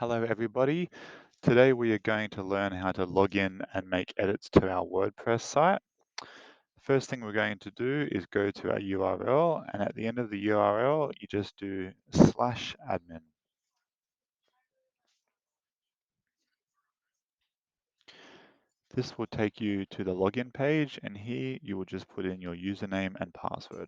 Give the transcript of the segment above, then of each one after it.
Hello everybody. Today we are going to learn how to log in and make edits to our WordPress site. First thing we're going to do is go to our URL, and at the end of the URL you just do /admin. This will take you to the login page, and here you will just put in your username and password.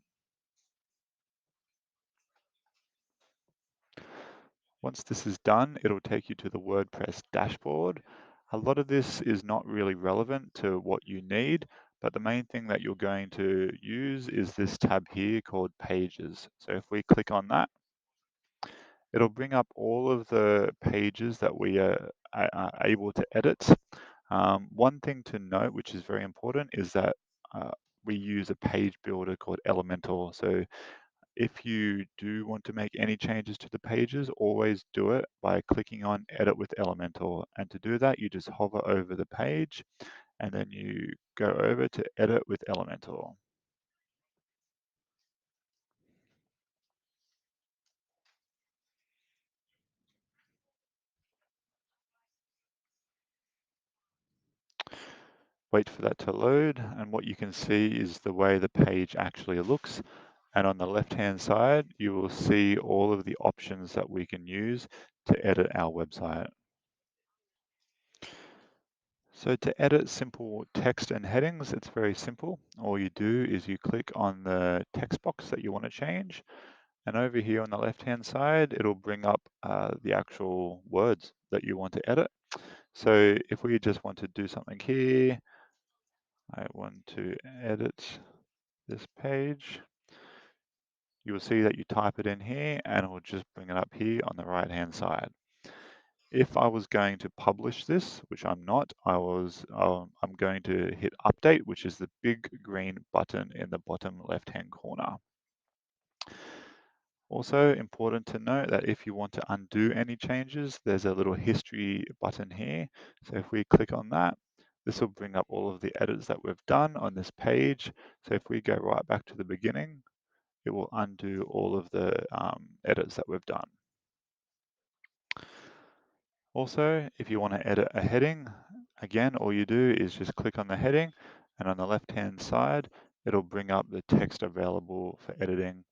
Once this is done, it'll take you to the WordPress dashboard. A lot of this is not really relevant to what you need, but the main thing that you're going to use is this tab here called Pages. So if we click on that, it'll bring up all of the pages that we are able to edit. One thing to note, which is very important, is that we use a page builder called Elementor. So if you do want to make any changes to the pages, always do it by clicking on Edit with Elementor. And to do that, you just hover over the page and then you go over to Edit with Elementor. Wait for that to load, and what you can see is the way the page actually looks. And on the left-hand side, you will see all of the options that we can use to edit our website. So to edit simple text and headings, it's very simple. All you do is you click on the text box that you want to change, and over here on the left-hand side, it'll bring up the actual words that you want to edit. So if we just want to do something here, I want to edit this page, you will see that you type it in here and it will just bring it up here on the right-hand side. If I was going to publish this, which I'm not, I'm going to hit update, which is the big green button in the bottom left-hand corner. Also important to note that if you want to undo any changes, there's a little history button here. So if we click on that, this will bring up all of the edits that we've done on this page. So if we go right back to the beginning, it will undo all of the edits that we've done. Also, if you want to edit a heading, again, all you do is just click on the heading, and on the left-hand side, it'll bring up the text available for editing.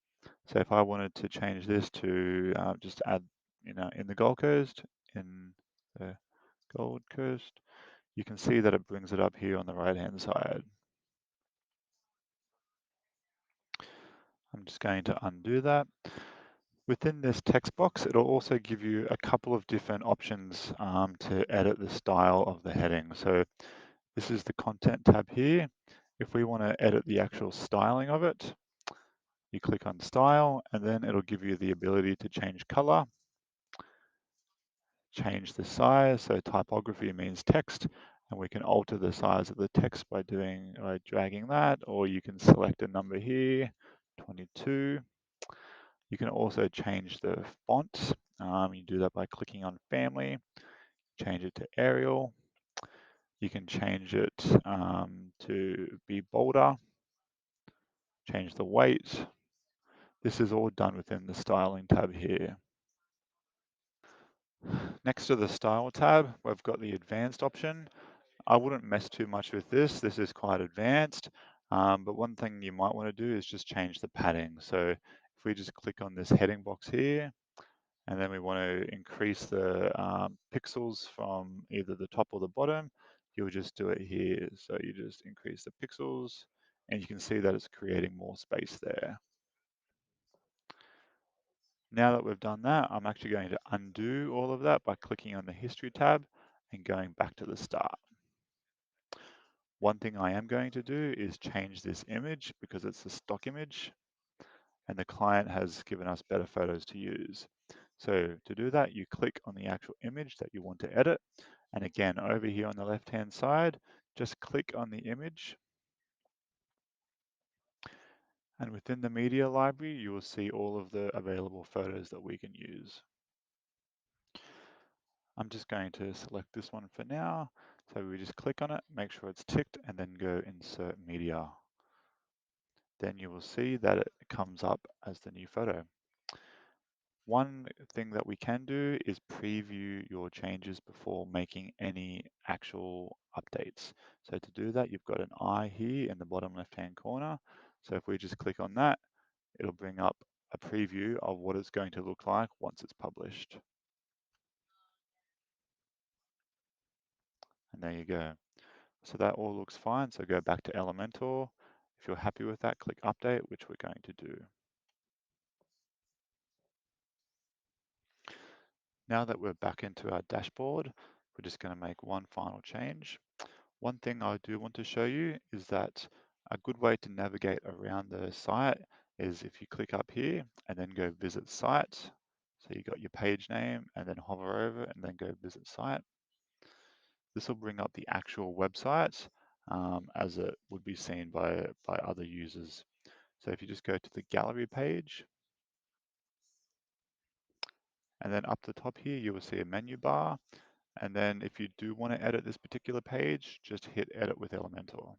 So if I wanted to change this to just add, in the Gold Coast, you can see that it brings it up here on the right-hand side. I'm just going to undo that. Within this text box, it'll also give you a couple of different options to edit the style of the heading. So this is the content tab here. If we want to edit the actual styling of it, you click on style, and then it'll give you the ability to change color, change the size. So typography means text, and we can alter the size of the text by dragging that, or you can select a number here, 22. You can also change the font. You do that by clicking on family, change it to Arial. You can change it to be bolder, change the weight. This is all done within the styling tab here. Next to the style tab, we've got the advanced option. I wouldn't mess too much with this. This is quite advanced. But one thing you might want to do is just change the padding. So if we just click on this heading box here, and then we want to increase the pixels from either the top or the bottom, you'll just do it here. So you just increase the pixels, and you can see that it's creating more space there. Now that we've done that, I'm actually going to undo all of that by clicking on the history tab and going back to the start. One thing I am going to do is change this image because it's a stock image and the client has given us better photos to use. So to do that, you click on the actual image that you want to edit. And again, over here on the left-hand side, just click on the image. And within the media library, you will see all of the available photos that we can use. I'm just going to select this one for now. So we just click on it, make sure it's ticked, and then go insert media. Then you will see that it comes up as the new photo. One thing that we can do is preview your changes before making any actual updates. So to do that, you've got an eye here in the bottom left-hand corner. So if we just click on that, it'll bring up a preview of what it's going to look like once it's published. And there you go. So that all looks fine. So go back to Elementor. If you're happy with that, click Update, which we're going to do. Now that we're back into our dashboard, we're just going to make one final change. One thing I do want to show you is that a good way to navigate around the site is if you click up here and then go visit site. So you got your page name and then hover over and then go visit site. This will bring up the actual website as it would be seen by other users. So if you just go to the gallery page, and then up the top here, you will see a menu bar. And then if you do want to edit this particular page, just hit edit with Elementor.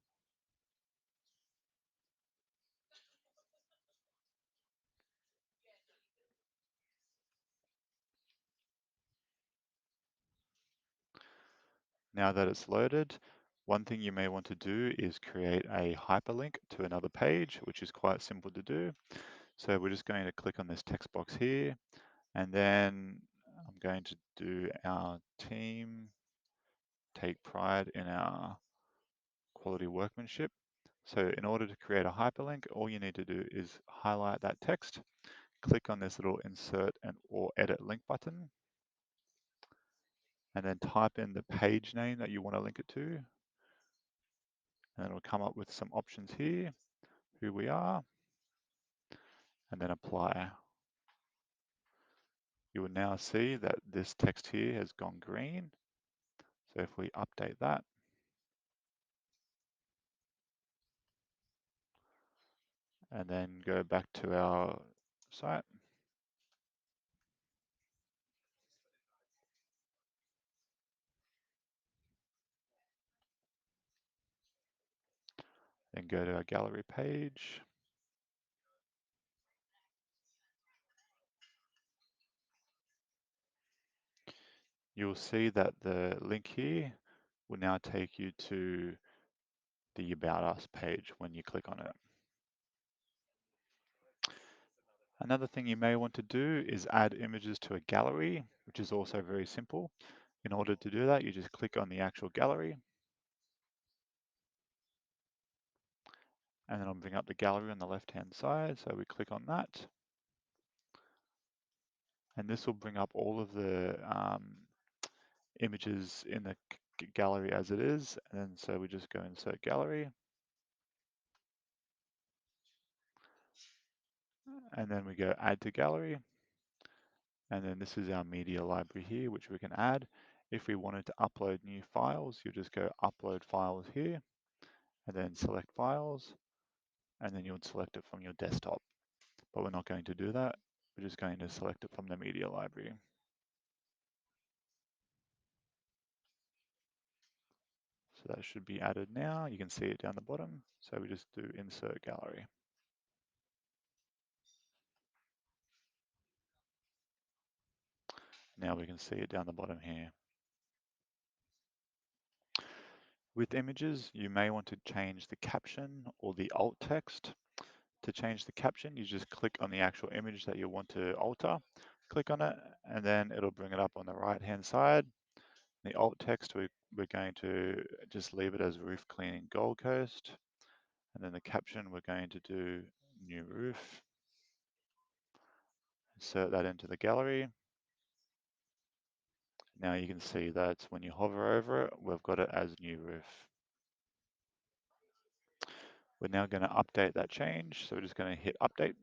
Now that it's loaded, one thing you may want to do is create a hyperlink to another page, which is quite simple to do. So we're just going to click on this text box here, and then I'm going to do our team take pride in our quality workmanship. So in order to create a hyperlink, all you need to do is highlight that text, click on this little insert and or edit link button, and then type in the page name that you want to link it to. And it'll come up with some options here, who we are, and then apply. You will now see that this text here has gone green. So if we update that, and then go back to our site, then go to our gallery page, you'll see that the link here will now take you to the About Us page when you click on it. Another thing you may want to do is add images to a gallery, which is also very simple. In order to do that, you just click on the actual gallery, and then I'll bring up the gallery on the left-hand side. So we click on that, and this will bring up all of the images in the gallery as it is. And then so we just go insert gallery, and then we go add to gallery. And then this is our media library here, which we can add. If we wanted to upload new files, you just go upload files here, and then select files, and then you would select it from your desktop. But we're not going to do that. We're just going to select it from the media library. So that should be added now. You can see it down the bottom. So we just do insert gallery. Now we can see it down the bottom here. With images, you may want to change the caption or the alt text. To change the caption, you just click on the actual image that you want to alter, click on it, and then it'll bring it up on the right-hand side. The alt text, we're going to just leave it as roof cleaning Gold Coast. And then the caption, we're going to do new roof. Insert that into the gallery. Now you can see that when you hover over it, we've got it as new roof. We're now going to update that change. So we're just going to hit update.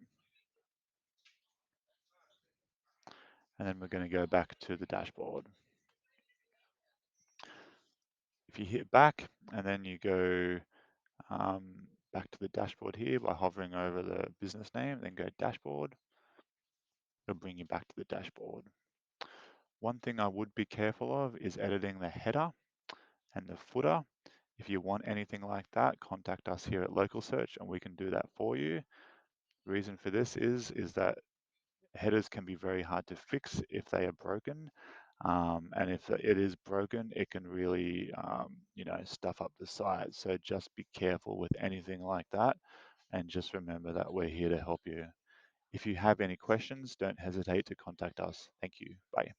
And then we're going to go back to the dashboard. If you hit back and then you go back to the dashboard here by hovering over the business name, then go dashboard, it'll bring you back to the dashboard. One thing I would be careful of is editing the header and the footer. If you want anything like that, contact us here at Local Search and we can do that for you. The reason for this is that Headers can be very hard to fix if they are broken. And if it is broken, it can really, stuff up the site. So just be careful with anything like that. And just remember that we're here to help you. If you have any questions, don't hesitate to contact us. Thank you. Bye.